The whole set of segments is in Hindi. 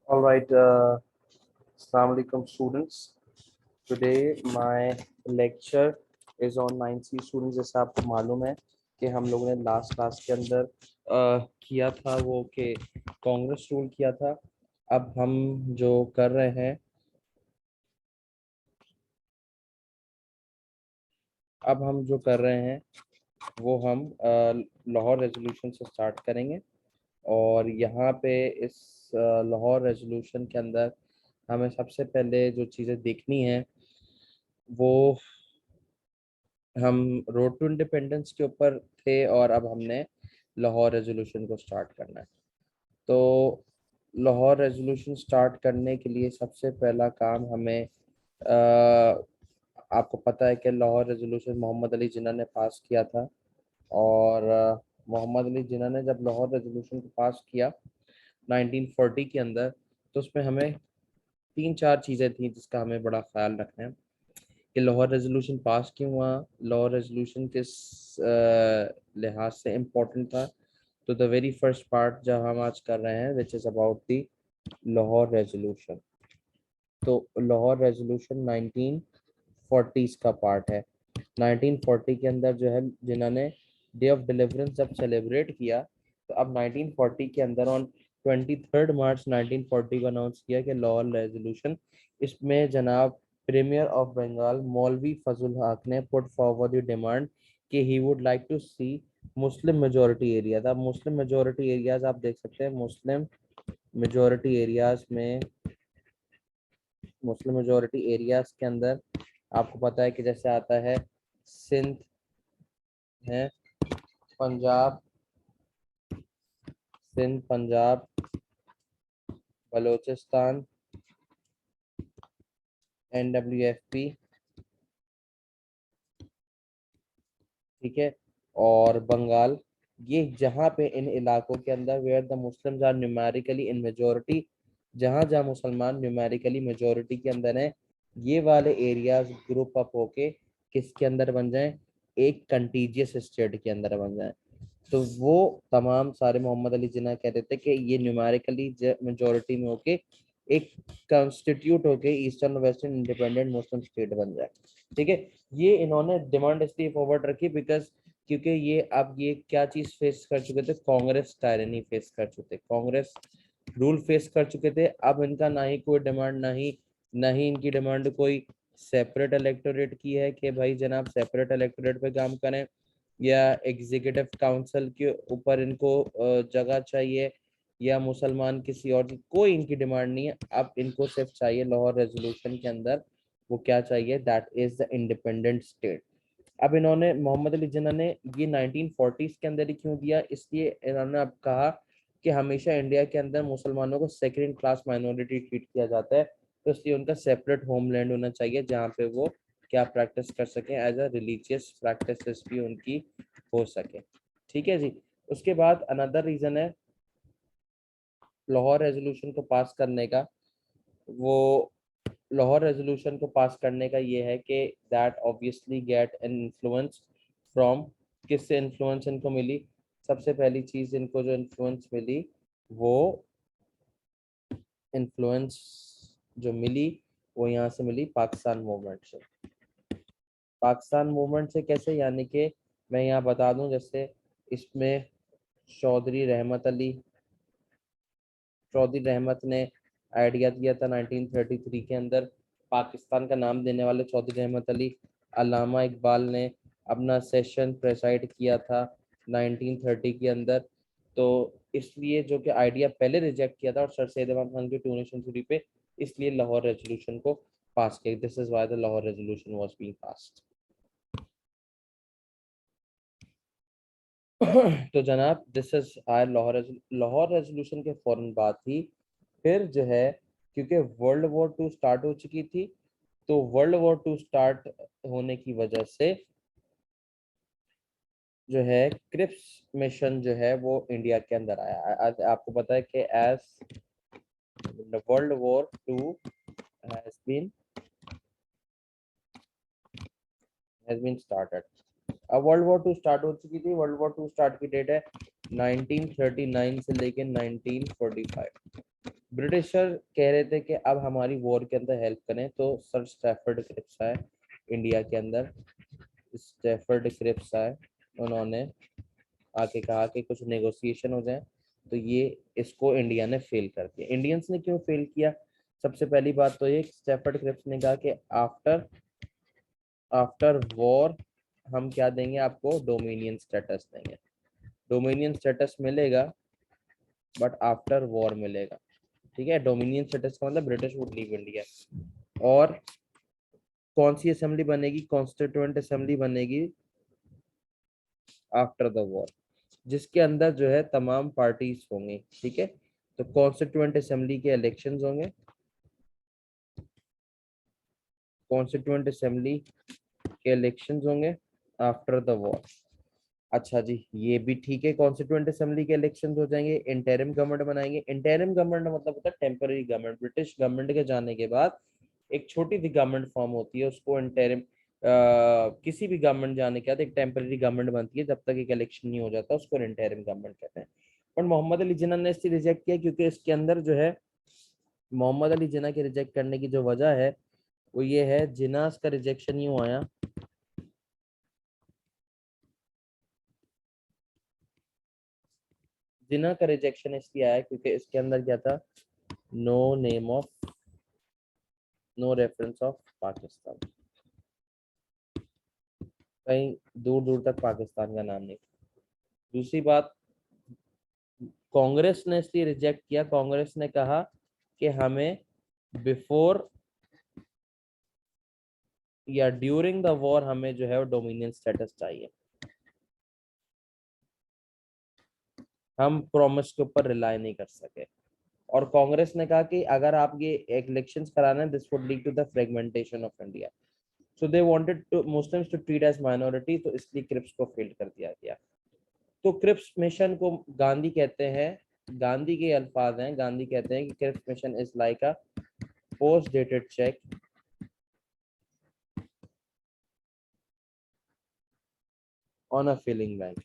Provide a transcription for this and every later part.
All right, Assalamu alaikum students. Today my lecture is on 9C students. जैसा आपको मालूम है कि हम लोगों ने लास्ट क्लास के अंदर किया था वो कि कांग्रेस रूल किया था। अब हम जो कर रहे हैं वो हम लाहौर रेजोल्यूशन से स्टार्ट करेंगे। और यहाँ पे इस लाहौर रेजोल्यूशन के अंदर हमें सबसे पहले जो चीज़ें देखनी है वो हम रोड टू इंडिपेंडेंस के ऊपर थे और अब हमने लाहौर रेजोल्यूशन को स्टार्ट करना है। तो लाहौर रेजोल्यूशन स्टार्ट करने के लिए सबसे पहला काम हमें आपको पता है कि लाहौर रेजोल्यूशन मोहम्मद अली जिन्ना ने पास किया था। और मोहम्मद अली जिन्ना ने जब लाहौर रेजोल्यूशन को पास किया 1940 के अंदर, तो उसमें हमें तीन चार चीज़ें थी जिसका हमें बड़ा ख्याल रखना है कि लाहौर रेजोल्यूशन पास क्यों हुआ, लाहौर रेजोल्यूशन किस लिहाज से इम्पोर्टेंट था। तो द वेरी फर्स्ट पार्ट जो हम आज कर रहे हैं which is about the Lahore resolution. तो लाहौर रेजोल्यूशन 1940s का पार्ट है। 1940 के अंदर जो है जिन्होंने डे ऑफ डिलीवरेंस जब सेलिब्रेट किया, तो अब 1940 के अंदर ऑन 23 मार्च 1940 को अनाउंस किया कि लाहौर रेजोल्यूशन, इसमें जनाब प्रीमियर ऑफ बंगाल मौलवी फजल हक ने पुट फॉरवर्ड द डिमांड कि he would like to see Muslim majority areas. अब मुस्लिम मेजोरिटी एरियाज आप देख सकते हैं। मुस्लिम मेजोरिटी एरियाज के अंदर आपको पता है कि जैसे आता है सिंध है, पंजाब, बलूचिस्तान, NWFP, ठीक है, और बंगाल। ये जहाँ पे इन इलाकों के अंदर where the Muslims are numerically in majority, जहाँ जहाँ मुसलमान न्यूमेरिकली मेजोरिटी के अंदर हैं, ये वाले एरियाज ग्रुप अप होके किसके अंदर बन जाएं, एक कंटीजियस स्टेट के अंदर बन जाएं। तो वो तमाम सारे मोहम्मद अली जिन्ना कहते थे कि ये न्यूमेरिकली मेजोरिटी में होके एक कॉन्स्टिट्यूट होके ईस्टर्न वेस्टर्न इंडिपेंडेंट मुस्लिम स्टेट बन जाए। ठीक है, ये इन्होंने डिमांड इसलिए फॉरवर्ड रखी बिकॉज क्योंकि ये क्या चीज फेस कर चुके थे, कांग्रेस टायरनी फेस कर चुके थे, कांग्रेस रूल फेस कर चुके थे। अब इनका ना ही कोई डिमांड, ना ही इनकी डिमांड कोई सेपरेट इलेक्टोरेट की है कि भाई जनाब सेपरेट इलेक्टोरेट पे काम करें, या एग्जीक्यूटिव काउंसिल के ऊपर इनको जगह चाहिए, या मुसलमान किसी और की, कोई इनकी डिमांड नहीं है। अब इनको सिर्फ चाहिए लाहौर रेजोल्यूशन के अंदर वो क्या चाहिए, that is the independent state. अब इन्होंने मोहम्मद अली जिन्ना ने ये 1940s के अंदर ही क्यों दिया, इसलिए इन्होंने अब कहा कि हमेशा इंडिया के अंदर मुसलमानों को सेकेंड क्लास माइनॉरिटी ट्रीट किया जाता है, तो इसलिए उनका सेपरेट होमलैंड होना चाहिए जहाँ पे वो क्या प्रैक्टिस कर सकें, एज अ रिलीजियस प्रैक्टिसेस भी उनकी हो सके। ठीक है जी। उसके बाद अनदर रीजन है लाहौर रेजोल्यूशन को पास करने का, वो लाहौर रेजोल्यूशन को पास करने का ये है कि that obviously get an influence from, किससे इन्फ्लुएंस इनको मिली, सबसे पहली चीज इनको जो इन्फ्लुएंस मिली वो इन्फ्लुएंस जो मिली वो यहाँ से मिली पाकिस्तान मूवमेंट से। पाकिस्तान मूवमेंट से कैसे, यानी कि मैं यहाँ बता दूं, जैसे इसमें चौधरी रहमत अली चौधरी रहमत ने आइडिया दिया था 1933 के अंदर, पाकिस्तान का नाम देने वाले चौधरी रहमत अली। अल्लामा इकबाल ने अपना सेशन प्रेसाइड किया था 1930 के अंदर। तो इसलिए जो कि आइडिया पहले रिजेक्ट किया था और सर सैयद अहमद खान की टू नेशन थ्योरी पे, इसलिए लाहौर रेजोल्यूशन को पास किया। This is why the Lahore resolution was being passed. तो जनाब this is our Lahore resolution के फौरन बाद ही फिर जो है, क्योंकि वर्ल्ड वॉर 2 स्टार्ट हो चुकी थी, तो वर्ल्ड वॉर 2 स्टार्ट होने की वजह से जो है क्रिप्स मिशन जो है वो इंडिया के अंदर आया। आज आपको पता है कि as the world war 2 has been started. अब वर्ल्ड वॉर 2 स्टार्ट हो चुकी थी। वर्ल्ड वॉर 2 स्टार्ट की डेट है 1939 से लेके 1945। ब्रिटिशर कह रहे थे कि अब हमारी वॉर के अंदर हेल्प करें, तो सर स्टैफर्ड क्रिप्स आए इंडिया के अंदर। स्टैफर्ड क्रिप्स आए, उन्होंने आके कहा कि कुछ नेगोशिएशन हो जाए, तो ये इसको इंडिया ने फेल कर दिया। इंडियंस ने क्यों फेल किया? सबसे पहली बात तो ये, स्टैफर्ड क्रिप्स ने कहा कि आफ्टर आफ्टर वॉर हम क्या देंगे आपको, डोमिनियन स्टेटस देंगे। डोमिनियन स्टेटस मिलेगा बट आफ्टर वॉर मिलेगा। ठीक है, डोमिनियन स्टेटस का मतलब ब्रिटिश वुड लीव इंडिया। और कौन सी असेंबली बनेगी, कॉन्स्टिट्यूएंट असेंबली बनेगी आफ्टर द वॉर, जिसके अंदर जो है तमाम पार्टीज होंगी। ठीक है, तो कॉन्स्टिट्यूएंट असेंबली के इलेक्शंस होंगे, कॉन्स्टिट्यूएंट असेंबली के इलेक्शंस होंगे आफ्टर द वॉर। अच्छा जी, ये भी ठीक है, कॉन्स्टिट्यूएंट असेंबली के इलेक्शंस हो जाएंगे, इंटरिम गवर्नमेंट बनाएंगे। इंटरिम गवर्नमेंट मतलब होता है टेम्पररी गवर्नमेंट। ब्रिटिश गवर्नमेंट के जाने के बाद एक छोटी सी गवर्नमेंट फॉर्म होती है, उसको इंटरिम, किसी भी गवर्नमेंट जाने के बाद एक टेम्पररी गवर्नमेंट बनती है, जब तक एक इलेक्शन नहीं हो जाता, उसको इंटरिम गवर्नमेंट कहते हैं। पर मोहम्मद अली जिन्ना ने इसे रिजेक्ट किया, क्योंकि इसके अंदर जो है मोहम्मद अली जिन्ना के रिजेक्ट करने की जो वजह है वो ये है, जिन्ना का रिजेक्शन यूं आया, जिन्ना का रिजेक्शन इसलिए आया क्योंकि इसके अंदर क्या था, no name of, no reference of Pakistan, कहीं दूर दूर तक पाकिस्तान का नाम नहीं। दूसरी बात, कांग्रेस ने इसलिए रिजेक्ट किया, कांग्रेस ने कहा कि हमें बिफोर या ड्यूरिंग द वॉर हमें जो है वो डोमिनियन स्टेटस चाहिए, हम प्रॉमिस के ऊपर रिलाई नहीं कर सके। और कांग्रेस ने कहा कि अगर आप ये इलेक्शंस कराना है, this would lead to the fragmentation of India, so they wanted to Muslims to treat as minority, तो इसलिए क्रिप्स को फेल कर दिया गया। तो क्रिप्स मिशन को गांधी कहते हैं, गांधी के अल्फाज हैं, गांधी कहते हैं कि Cripps mission is like a post dated cheque on a failing bank.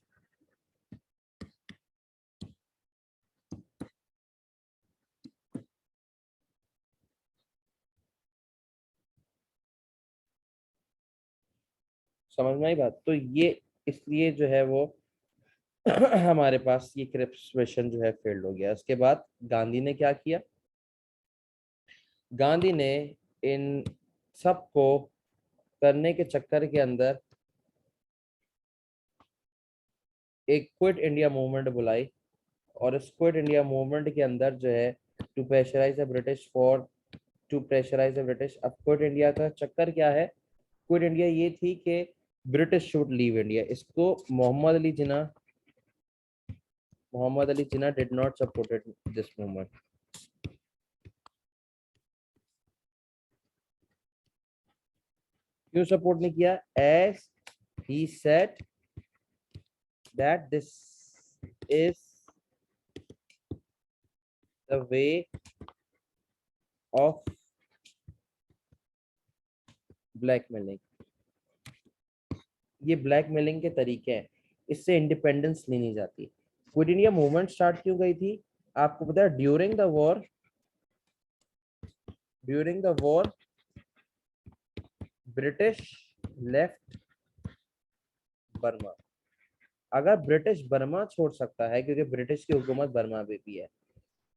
समझ में आई बात? तो ये इसलिए जो है वो हमारे पास ये क्रिप्स मिशन जो है फेल्ड हो गया। उसके बाद गांधी ने क्या किया, गांधी ने इन सबको करने के चक्कर के अंदर एक क्विट इंडिया मूवमेंट बुलाई, और इस क्विट इंडिया मूवमेंट के अंदर जो है to pressurise the British for, to pressurise the British. अब क्विट इंडिया का चक्कर क्या है, क्विट इंडिया ये थी कि ब्रिटिश शुड लीव इंडिया। इसको Mohammad Ali Jinnah did not supported this movement. क्यों सपोर्ट नहीं किया? As he said that this is the way of blackmailing, ये ब्लैकमेलिंग के तरीके हैं, इससे इंडिपेंडेंस ली नहीं जाती। क्विट इंडिया मूवमेंट स्टार्ट क्यों गई थी? आपको पता है, during the war British left Burma. अगर ब्रिटिश बर्मा छोड़ सकता है, क्योंकि ब्रिटिश की हुकूमत बर्मा में भी है,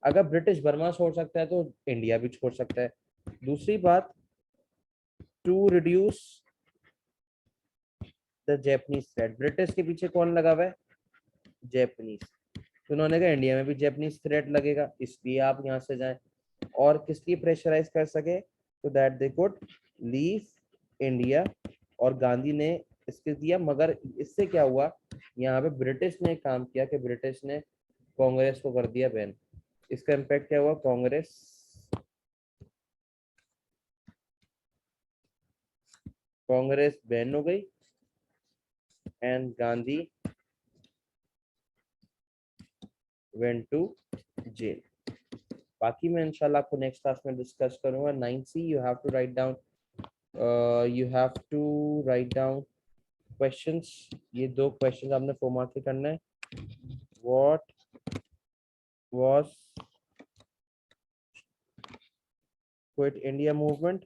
अगर ब्रिटिश बर्मा छोड़ सकता है तो इंडिया भी छोड़ सकता है। दूसरी बात, to reduce the Japanese threat, British के पीछे कौन लगा हुआ है? जैपनीज। तो उन्होंने कहा इंडिया में भी जैपनीज थ्रेट लगेगा, इसलिए आप यहाँ से जाएं। और किस लिए प्रेशराइज कर सके, तो that they could leave India. और गांधी ने इसके दिया, मगर इससे क्या हुआ, यहाँ पे ब्रिटिश ने काम किया कि ब्रिटिश ने कांग्रेस को कर दिया बैन। इसका इम्पैक्ट क्या हुआ, कांग्रेस बैन हो गई and Gandhi went to jail. बाकी मैं इंशाल्लाह आपको नेक्स्ट क्लास में डिस्कस करूंगा। 9C you have to write down, you have to write down questions. ये दो क्वेश्चंस आपने 4 मार्क के करना है। What was quit India movement,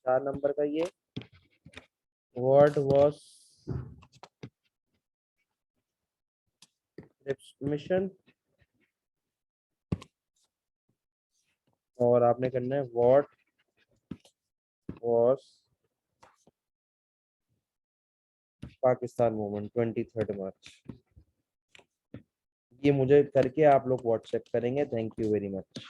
4 नंबर का ये, व्हाट वाज मिशन, और आपने करना है what was Pakistan movement 23 March. ये मुझे करके आप लोग व्हाट्सएप करेंगे। Thank you very much.